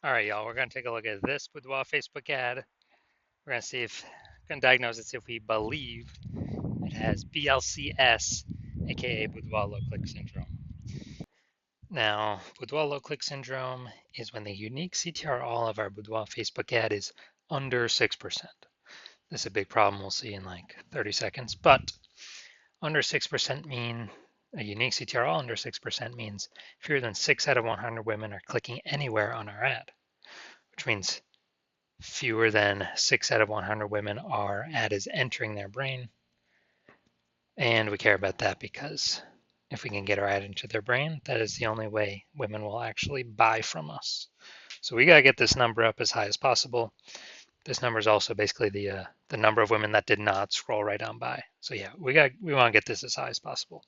All right, y'all, we're going to take a look at this Boudoir Facebook ad. We're going to going to diagnose it, see if we believe it has BLCS, aka Boudoir low click syndrome. Now, Boudoir low click syndrome is when the unique CTR all of our Boudoir Facebook ad is under 6%. This is a big problem we'll see in like 30 seconds, but under 6% mean a unique CTR all under 6% means fewer than 6 out of 100 women are clicking anywhere on our ad, which means fewer than 6 out of 100 women our ad is entering their brain. And we care about that because if we can get our ad into their brain, that is the only way women will actually buy from us. So we got to get this number up as high as possible. This number is also basically the number of women that did not scroll right on by. So yeah, we want to get this as high as possible.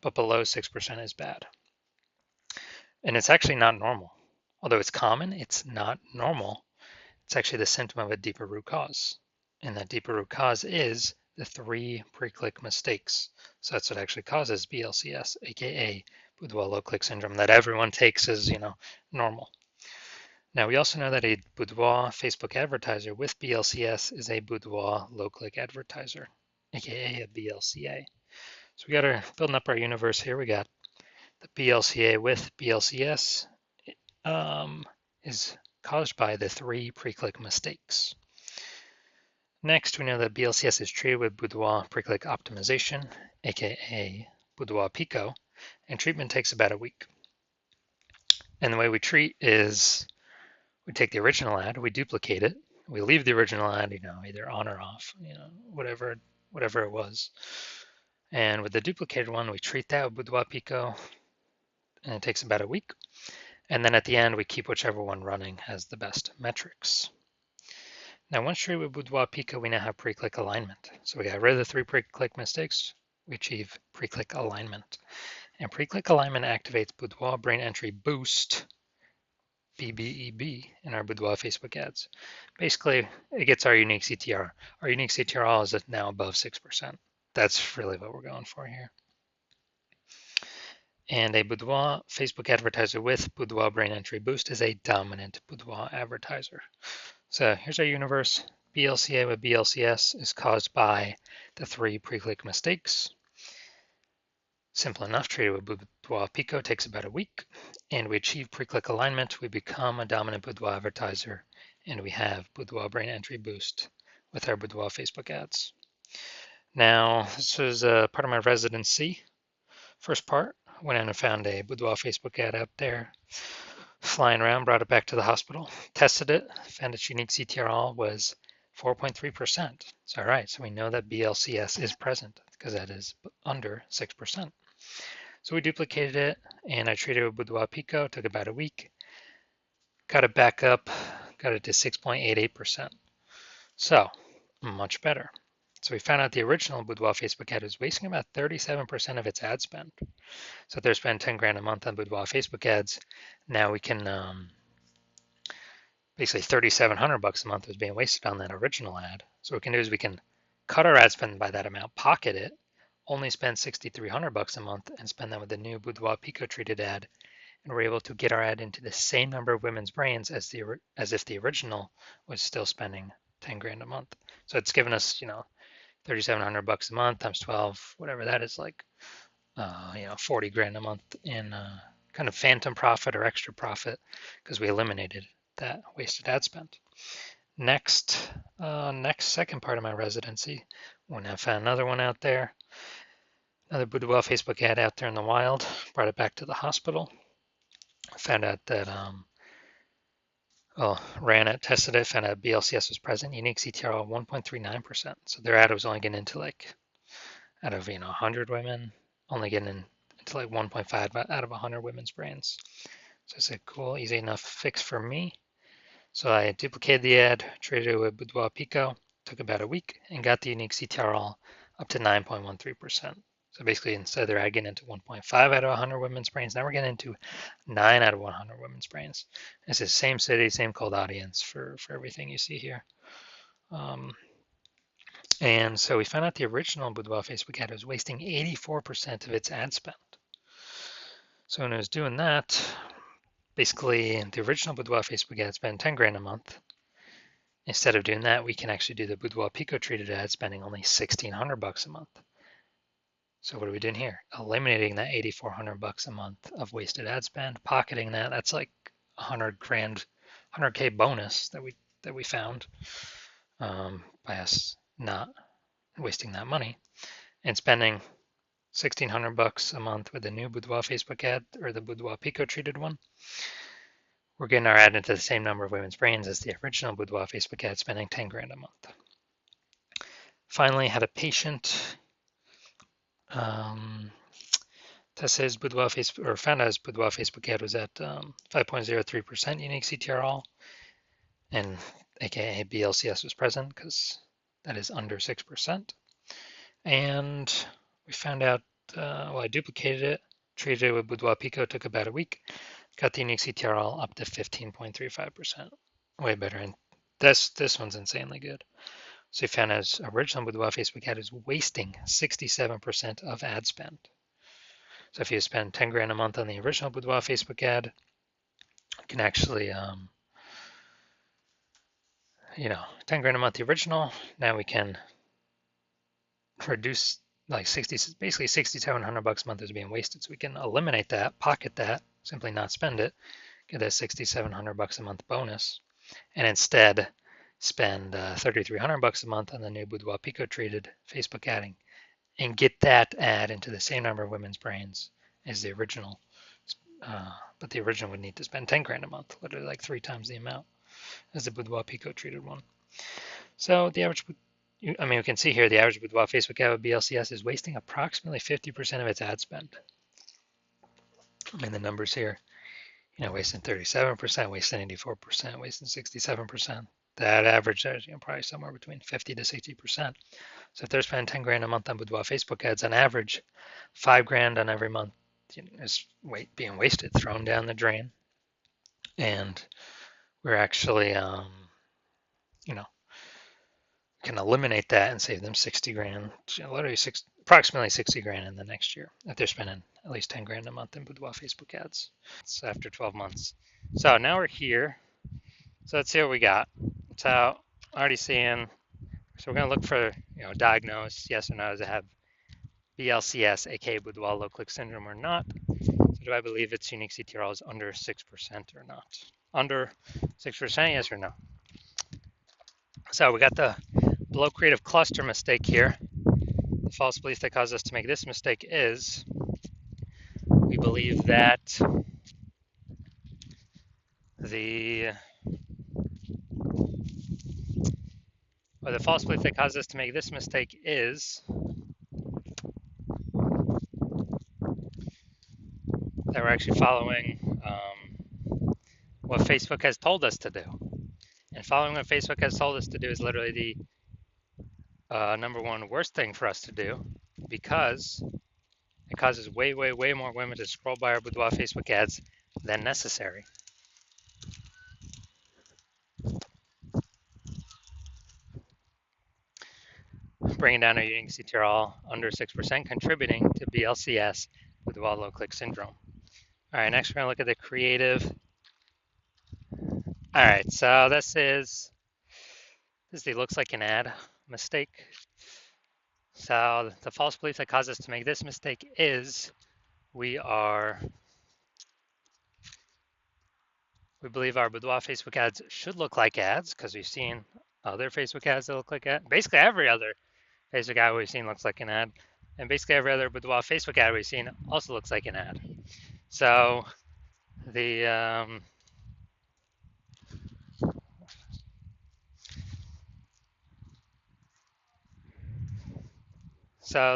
But below 6% is bad. And it's actually not normal. Although it's common, it's not normal. It's actually the symptom of a deeper root cause. And that deeper root cause is the 3 pre-click mistakes. So that's what actually causes BLCS, aka Boudoir low click syndrome, that everyone takes as, normal. Now we also know that a Boudoir Facebook advertiser with BLCS is a Boudoir low click advertiser, aka a BLCA. So we got our building up our universe here. We got the BLCA with BLCS is caused by the 3 pre-click mistakes. Next, we know that BLCS is treated with Boudoir pre-click optimization, aka Boudoir Pico, and treatment takes about a week. And the way we treat is we take the original ad, we duplicate it, we leave the original ad, either on or off, whatever it was. And with the duplicated one, we treat that with Boudoir Pico, and it takes about a week. And then at the end, we keep whichever one running has the best metrics. Now, once treated with Boudoir Pico, we now have pre-click alignment. So we got rid of the 3 pre-click mistakes. We achieve pre-click alignment. And pre-click alignment activates Boudoir Brain Entry Boost, BBEB, in our Boudoir Facebook ads. Basically, it gets our unique CTR. Our unique CTR is now above 6%. That's really what we're going for here. And a Boudoir Facebook advertiser with Boudoir Brain Entry Boost is a dominant Boudoir advertiser. So here's our universe. BLCA with BLCS is caused by the 3 pre-click mistakes. Simple enough, treated with Boudoir Pico takes about a week, and we achieve pre-click alignment. We become a dominant Boudoir advertiser, and we have Boudoir Brain Entry Boost with our Boudoir Facebook ads. Now, this was part of my residency. First part, went in and found a Boudoir Facebook ad out there, flying around, brought it back to the hospital, tested it, found its unique CTRL was 4.3%. So, all right, so we know that BLCS is present because that is under 6%. So we duplicated it, and I treated it with Boudoir Pico, took about a week, got it back up, got it to 6.88%. So, much better. So we found out the original Boudoir Facebook ad was wasting about 37% of its ad spend. So if they're spending 10 grand a month on Boudoir Facebook ads, now we can basically 3,700 bucks a month was being wasted on that original ad. So what we can do is we can cut our ad spend by that amount, pocket it, only spend 6,300 bucks a month, and spend that with the new Boudoir Pico treated ad, and we're able to get our ad into the same number of women's brains as if the original was still spending 10 grand a month. So it's given us 3,700 bucks a month times 12, whatever that is, like 40 grand a month in kind of phantom profit or extra profit because we eliminated that wasted ad spend. Next second part of my residency, when I found another one out there, another Boudoir Facebook ad out there in the wild, brought it back to the hospital, found out that ran it, tested it, found out BLCS was present, unique CTR of 1.39%. So their ad was only getting into out of 100 women, only getting into like 1.5 out of 100 women's brains. So I said, cool, easy enough fix for me. So I duplicated the ad, treated it with Boudoir Pico, took about a week, and got the unique CTRL up to 9.13%. So basically, instead of their ad getting into 1.5 out of 100 women's brains, now we're getting into 9 out of 100 women's brains. It's the same city, same cold audience for everything you see here. And so we found out the original Boudoir Facebook ad was wasting 84% of its ad spend. So when it was doing that, basically the original Boudoir Facebook ad spend 10 grand a month. Instead of doing that, we can actually do the Boudoir Pico treated ad spending only 1,600 bucks a month. So what are we doing here? Eliminating that 8,400 bucks a month of wasted ad spend, pocketing that. That's like 100 grand, 100K bonus that we found by us not wasting that money and spending 1,600 bucks a month with the new Boudoir Facebook ad or the Boudoir Pico treated one. We're getting our ad into the same number of women's brains as the original Boudoir Facebook ad, spending 10 grand a month. Finally, had a patient test his Boudoir Facebook, or found out his Boudoir Facebook ad was at 5.03% unique CTRL, and aka BLCS was present because that is under 6%. And we found out, well, I duplicated it, treated it with Boudoir Pico, took about a week, got the unique CTRL up to 15.35%, way better. And this one's insanely good. So we found his original Boudoir Facebook ad is wasting 67% of ad spend. So if you spend 10 grand a month on the original Boudoir Facebook ad, you can actually, 10 grand a month the original. Now we can reduce like basically 6,700 bucks a month is being wasted. So we can eliminate that, pocket that, simply not spend it, get that 6,700 bucks a month bonus, and instead spend 3,300 bucks a month on the new Boudoir Pico treated Facebook adding, and get that ad into the same number of women's brains as the original. But the original would need to spend 10 grand a month, literally like 3 times the amount as the Boudoir Pico treated one. So the average, we can see here the average Boudoir Facebook ad with BLCS is wasting approximately 50% of its ad spend. The numbers here, wasting 37%, wasting 84%, wasting 67%. That average is probably somewhere between 50 to 60%. So if they're spending 10 grand a month on Boudoir Facebook ads, on average, 5 grand on every month is being wasted, thrown down the drain. And we're actually, can eliminate that and save them 60 grand, literally approximately 60 grand in the next year if they're spending at least 10 grand a month in Boudoir Facebook ads. It's after 12 months. So now we're here. So let's see what we got. So already seeing, so we're going to look for, diagnose yes or no, does it have BLCS, aka Boudoir low click syndrome or not? So do I believe its unique CTRL is under 6% or not? Under 6%, yes or no? So we got the below creative cluster mistake here. The false belief that caused us to make this mistake is we believe that the false belief that caused us to make this mistake is that we're actually following what Facebook has told us to do. And following what Facebook has told us to do is literally the number one worst thing for us to do, because it causes way, way, way more women to scroll by our Boudoir Facebook ads than necessary. Bringing down our unique CTRL under 6%, contributing to BLCS Boudoir low click syndrome. All right, next we're going to look at the creative. All right, so this is the looks like an ad mistake. So the false belief that caused us to make this mistake is we believe our Boudoir Facebook ads should look like ads because we've seen other Facebook ads that look like ads. Basically every other Facebook ad we've seen looks like an ad, and basically every other Boudoir Facebook ad we've seen also looks like an ad. So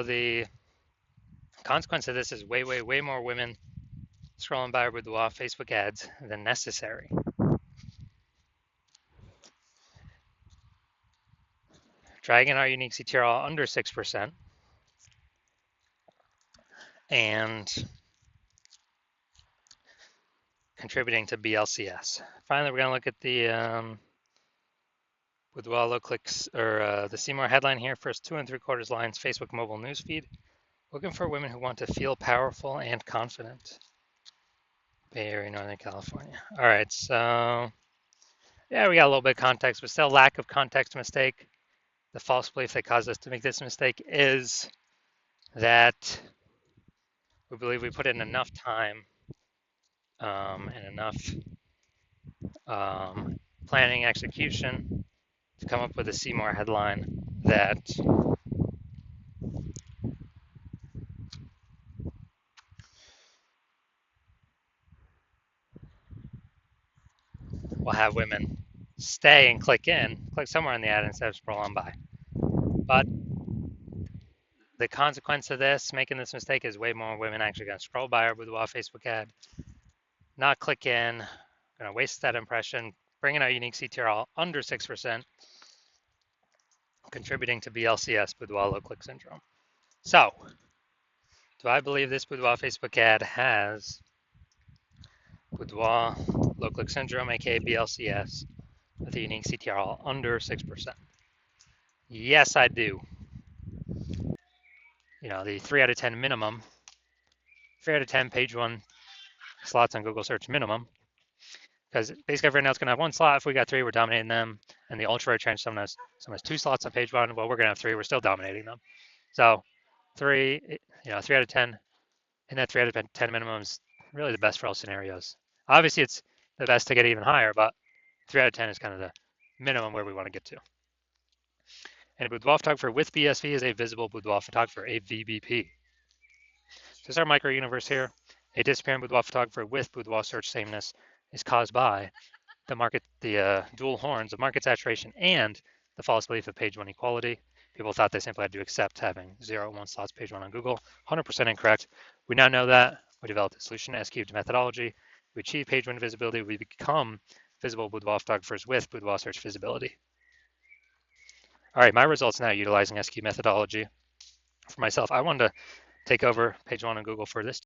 the consequence of this is way, way, way more women scrolling by our Boudoir Facebook ads than necessary. Dragging our unique CTRL under 6% and contributing to BLCS. Finally, we're going to look at the Boudoir low clicks, or the See More headline here. First 2 3/4 lines, Facebook mobile newsfeed. Looking for women who want to feel powerful and confident. Bay Area, Northern California. All right, so yeah, we got a little bit of context, but still lack of context mistake. The false belief that caused us to make this mistake is that we believe we put in enough time and enough planning execution to come up with a Seymour headline that will have women stay and click somewhere on the ad instead of scroll on by. But the consequence of this, making this mistake, is way more women actually going to scroll by our Boudoir Facebook ad, not click in, going to waste that impression, bringing our unique CTR under 6%, contributing to BLCS, Boudoir low click syndrome. So, do I believe this Boudoir Facebook ad has Boudoir low click syndrome, aka BLCS, with a unique CTR under 6%? Yes, I do. You know, the 3 out of 10 minimum, 3 out of 10 page one slots on Google search minimum, because basically everyone else is going to have one slot. If we got 3, we're dominating them. And the ultra rare trench, someone has 2 slots on page one. Well, we're going to have 3. We're still dominating them. So 3, 3 out of 10, and that 3 out of 10 minimum is really the best for all scenarios. Obviously, it's the best to get even higher, but 3 out of 10 is kind of the minimum where we want to get to. And a boudoir photographer with BSV is a visible boudoir photographer, a VBP. This is our micro universe here. A disappearing boudoir photographer with boudoir search sameness is caused by the dual horns of market saturation and the false belief of page one equality. People thought they simply had to accept having 0 and 1 slots page one on Google. 100% incorrect. We now know that. We developed a solution, S-cubed methodology. We achieve page one visibility. We become visible boudoir photographers with boudoir search visibility. All right, my results now utilizing S-cubed methodology. For myself, I wanted to take over page one on Google for this